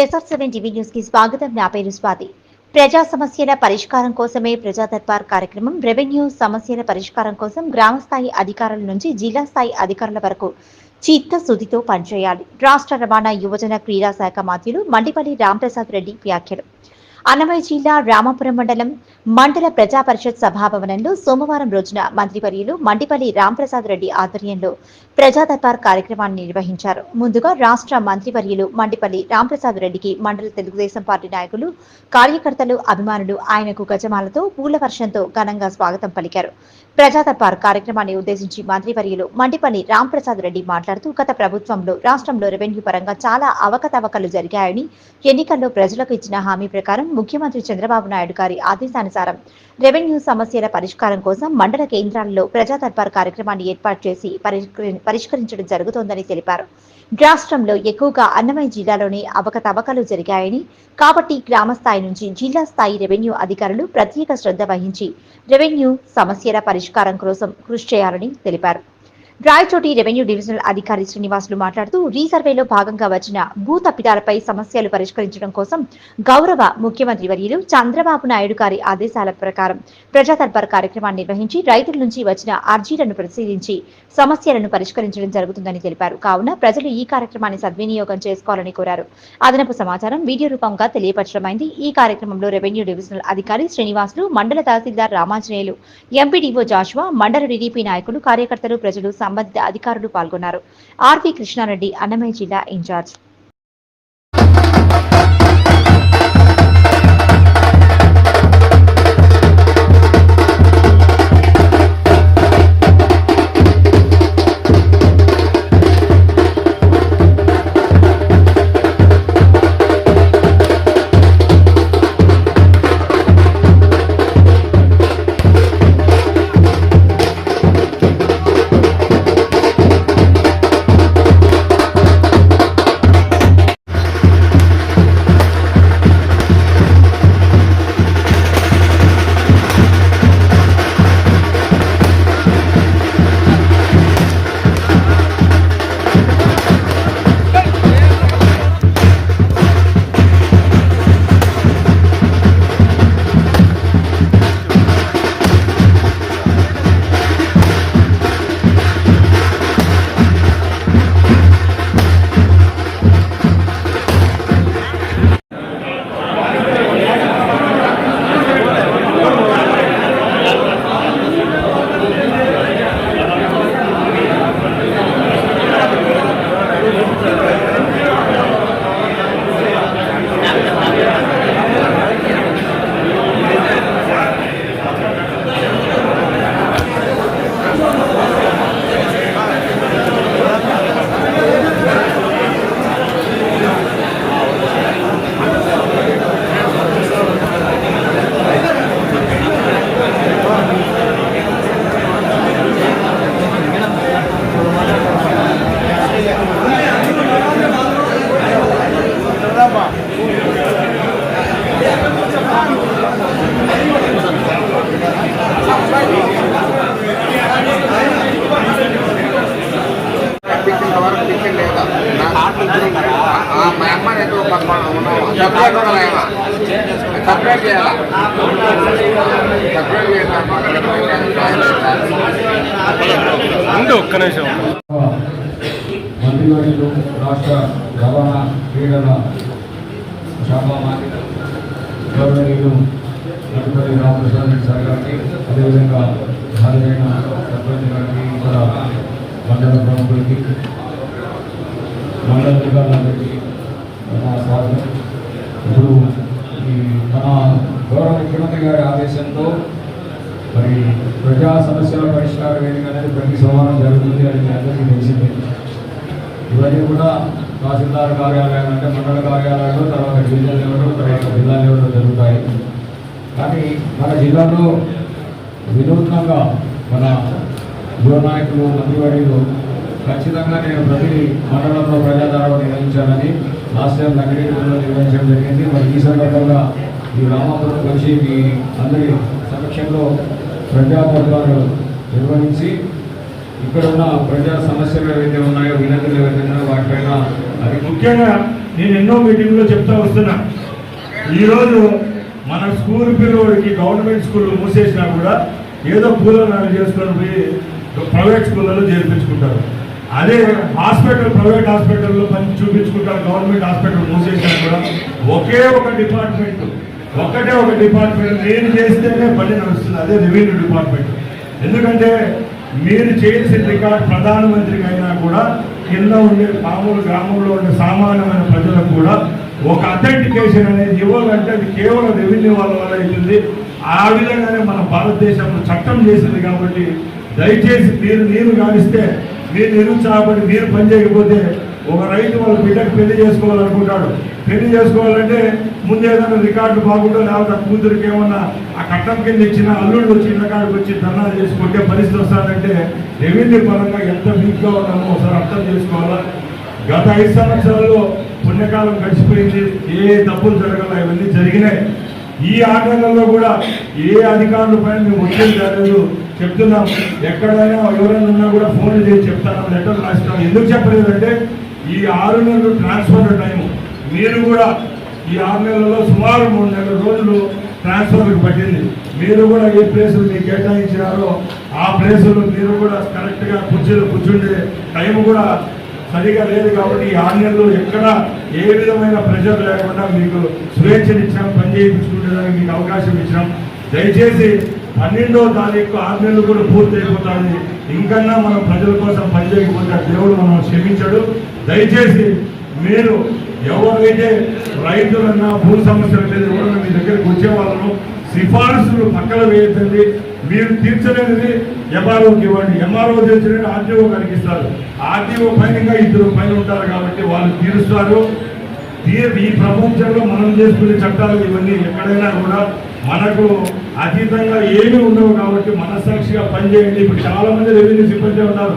SR7 TV news కి స్వాగతం. నా పేరు స్వాతి. ప్రజా సమస్యల పరిష్కారం కోసమే ప్రజా దర్బార్ కార్యక్రమం. రెవెన్యూ సమస్యల పరిష్కారం కోసం గ్రామ స్థాయి అధికారుల నుంచి జిల్లా స్థాయి అధికారుల వరకు చిత్తశుద్ధితో పనిచేయాలి. రాష్ట్ర రవాణా యువజన క్రీడా శాఖ మంత్రులు మండిపల్లి రాంప్రసాద్ రెడ్డి వ్యాఖ్యలు. అన్నమయ్య జిల్లా రామాపురం మండల ప్రజా పరిషత్ సభాభవనంలో సోమవారం రోజున మంత్రివర్యులు మండిపల్లి రాంప్రసాద్ రెడ్డి ఆధ్వర్యంలో ప్రజా దర్బార్ కార్యక్రమాన్ని నిర్వహించారు. ముందుగా రాష్ట్ర మంత్రివర్యులు మండిపల్లి రాంప్రసాద్ రెడ్డికి మండల తెలుగుదేశం పార్టీ నాయకులు, కార్యకర్తలు, అభిమానులు ఆయనకు గజమాలతో, పూల వర్షంతో ఘనంగా స్వాగతం పలికారు. ప్రజా దర్బార్ కార్యక్రమాన్ని ఉద్దేశించి మంత్రివర్యులు మండిపల్లి రాంప్రసాద్ రెడ్డి మాట్లాడుతూ, గత ప్రభుత్వంలో రాష్ట్రంలో రెవెన్యూ పరంగా చాలా అవకతవకలు జరిగాయని, ఎన్నికల్లో ప్రజలకు ఇచ్చిన హామీ ప్రకారం ముఖ్యమంత్రి చంద్రబాబు నాయుడు గారి ఆదేశానుసారం రెవెన్యూ సమస్యల పరిష్కారం కోసం మండల కేంద్రాలలో ప్రజా దర్బార్ కార్యక్రమాన్ని ఏర్పాటు చేసి పరిష్కరించడం జరుగుతోందని తెలిపారు. రాష్ట్రంలో ఎక్కువగా అన్నమయ్య జిల్లాలోనే అవకతవకలు జరిగాయని, కాబట్టి గ్రామ స్థాయి నుంచి జిల్లా స్థాయి రెవెన్యూ అధికారులు ప్రత్యేక శ్రద్ధ వహించి రెవెన్యూ సమస్యల పరిష్కారం కోసం కృషి చేయాలని తెలిపారు. రాయచోటి రెవెన్యూ డివిజనల్ అధికారి శ్రీనివాసులు మాట్లాడుతూ, రీసర్వేలో భాగంగా వచ్చిన భూ తప్పిదాలపై సమస్యలు పరిష్కరించడం కోసం గౌరవ ముఖ్యమంత్రి వర్యులు చంద్రబాబు నాయుడు గారి ఆదేశాల ప్రకారం ప్రజా దర్బార్ కార్యక్రమాన్ని నిర్వహించి రైతుల నుంచి వచ్చిన అర్జీలను పరిశీలించి సమస్యలను పరిష్కరించడం జరుగుతుందని తెలిపారు. కావున ప్రజలు ఈ కార్యక్రమాన్ని సద్వినియోగం చేసుకోవాలని కోరారు. అదనపు సమాచారం వీడియో రూపంగా తెలియపరచడమైంది. ఈ కార్యక్రమంలో రెవెన్యూ డివిజనల్ అధికారి శ్రీనివాసులు, మండల తహసీల్దార్ రామాంజనేయులు, ఎంపీడీఓ జాషువా, మండల టీడీపీ నాయకులు, కార్యకర్తలు, ప్రజలు, సంబంధిత అధికారులు పాల్గొన్నారు. ఆర్వి కృష్ణారెడ్డి, అన్నమయ్య జిల్లా ఇన్ఛార్జ్. మంత్రివర్యులు, రాష్ట్ర రవాణా క్రీడల శాఖ మంత్రి గౌరవనీయులు మండిపల్లి రామప్రసాద్ రెడ్డి సార్ గారికి, అదేవిధంగా హాజరైన సర్పంచ్ గారికి, ఇతర మండల ప్రముఖులకి, మండల అధికారులందరికీ స్వాగతం. ఇప్పుడు మన గౌరవ ముఖ్యమంత్రి గారి ఆదేశంతో మరి ప్రజా సమస్యల పరిష్కార వేదిక అనేది ప్రతి సోమవారం జరుగుతుంది. అది మీ అందరికీ తెలిసిందే. ఇవన్నీ కూడా తహసీల్దార్ కార్యాలయాలు అంటే మండల కార్యాలయాలు, తర్వాత డివిజన్ లెవెల్లో, తర్వాత జిల్లా లెవెల్లో జరుగుతాయి. కానీ మన జిల్లాలో వినూత్నంగా మన యువ నాయకులు, మంత్రివర్యులు ఖచ్చితంగా నేను ప్రతి మండలంలో ప్రజా దర్బార్ నిర్వహించాలని లాస్ట్ టైం లంగడేటిలో నిర్వహించడం జరిగింది. మరి ఈ సందర్భంగా ఈ రామాపురం వచ్చి మీ అందరి సమక్షంలో ప్రజా దర్బార్ నిర్వహించి ఇక్కడ ఉన్న ప్రజా సమస్యలు ఏవైతే ఉన్నాయో, వినతులు ఏవైతే ఉన్నాయో వాటిపైన అది ముఖ్యంగా నేను ఎన్నో మీటింగ్లో చెప్తా వస్తున్నా. ఈరోజు మన స్కూల్ పిల్లవాడికి గవర్నమెంట్ స్కూల్ మూసేసినా కూడా ఏదో పూలనాలు చేసుకొని పోయి ప్రైవేట్ స్కూళ్ళలో చేర్పించుకుంటారు. అదే హాస్పిటల్ ప్రైవేట్ హాస్పిటల్లో పని చూపించుకుంటారు. గవర్నమెంట్ హాస్పిటల్ మూసేసినా కూడా ఒకే ఒక డిపార్ట్మెంట్ నేను చేస్తేనే పని నడుస్తుంది, అదే రెవెన్యూ డిపార్ట్మెంట్. ఎందుకంటే మీరు చేసిన రికార్డ్ ప్రధానమంత్రికి అయినా కూడా కింద ఉండే మామూలు గ్రామంలో ఉండే సామాన్యమైన ప్రజలకు కూడా ఒక అథెంటికేషన్ అనేది ఇవ్వాలంటే అది కేవలం రెవెన్యూ వల్ల అవుతుంది. ఆ విధంగానే మన భారతదేశంలో చట్టం చేసింది. కాబట్టి దయచేసి మీరు కానిస్తే మీరు నిరుత్సాహపడి మీరు పని చేయకపోతే ఒక రైతు వాళ్ళ బిడ్డకు పెళ్లి చేసుకోవాలనుకుంటాడు. పెళ్లి చేసుకోవాలంటే ముందు ఏదైనా రికార్డు బాగుండో, లేకపోతే కూతురికి ఏమన్నా ఆ కట్టం కింద ఇచ్చిన అల్లుళ్ళు వచ్చి ఇళ్ళకాడికి వచ్చి ధర్నాలు చేసి కొట్టే పరిస్థితి వస్తానంటే రెవెన్యూ పరంగా ఎంత వీక్గా ఉన్నామో ఒకసారి అర్థం చేసుకోవాలా. గత 5 సంవత్సరాల్లో పుణ్యకాలం గడిచిపోయింది, ఏ తప్పులు జరగాలి ఇవన్నీ జరిగినాయి. ఈ 6 నెలల్లో కూడా ఏ అధికారుల పైన మేము ఒత్తిడి జరగదు చెప్తున్నాం. ఎక్కడైనా ఎవరైనా ఉన్నా కూడా ఫోన్లు చేసి చెప్తాను, లెటర్ రాస్తాం. ఎందుకు చెప్పలేదంటే ఈ 6 నెలలు ట్రాన్స్ఫర్ టైము. మీరు కూడా ఈ 6 నెలల్లో సుమారు 3 నెలల రోజులు ట్రాన్స్ఫర్కి పట్టింది. మీరు కూడా ఏ ప్లేసులు మీకు కేటాయించినారో ఆ ప్లేసులు మీరు కూడా కరెక్ట్గా కూర్చుండే టైం కూడా సరిగా లేదు. కాబట్టి ఈ 6 నెలలు ఎక్కడ ఏ విధమైన ప్రెషర్ లేకుండా మీకు స్వేచ్ఛనిచ్చాం, పని చేయించుకునేదానికి మీకు అవకాశం ఇచ్చాం. దయచేసి 12వ తారీఖు 6 నెలలు కూడా పూర్తి అయిపోతుంది. ఇంకన్నా మనం ప్రజల కోసం పని చేయకపోతే దేవుడు మనం క్షమించడు. దయచేసి మీరు ఎవరైతే రైతులన్నా భూ సమస్యలు లేదు ఎవరన్నా మీ దగ్గరికి వచ్చే వాళ్ళను సిఫార్సులు పక్కన వేయద్దండి. మీరు తీర్చలేనిది ఎంఆర్ఓకి ఇవ్వండి. ఎంఆర్ఓ తీర్చలేని ఆర్టీఓ కనిపిస్తారు. ఆర్టీఓ పైన ఇంకా 2 పైన ఉంటారు కాబట్టి వాళ్ళు తీరుస్తారు. ఈ ప్రపంచంలో మనం చేసుకునే చట్టాలు ఇవన్నీ ఎక్కడైనా కూడా మనకు అతీతంగా ఏమీ ఉండవు. కాబట్టి మనస్సాక్షిగా పనిచేయండి. ఇప్పుడు చాలా మంది రెవెన్యూ సిబ్బంది ఉన్నారు.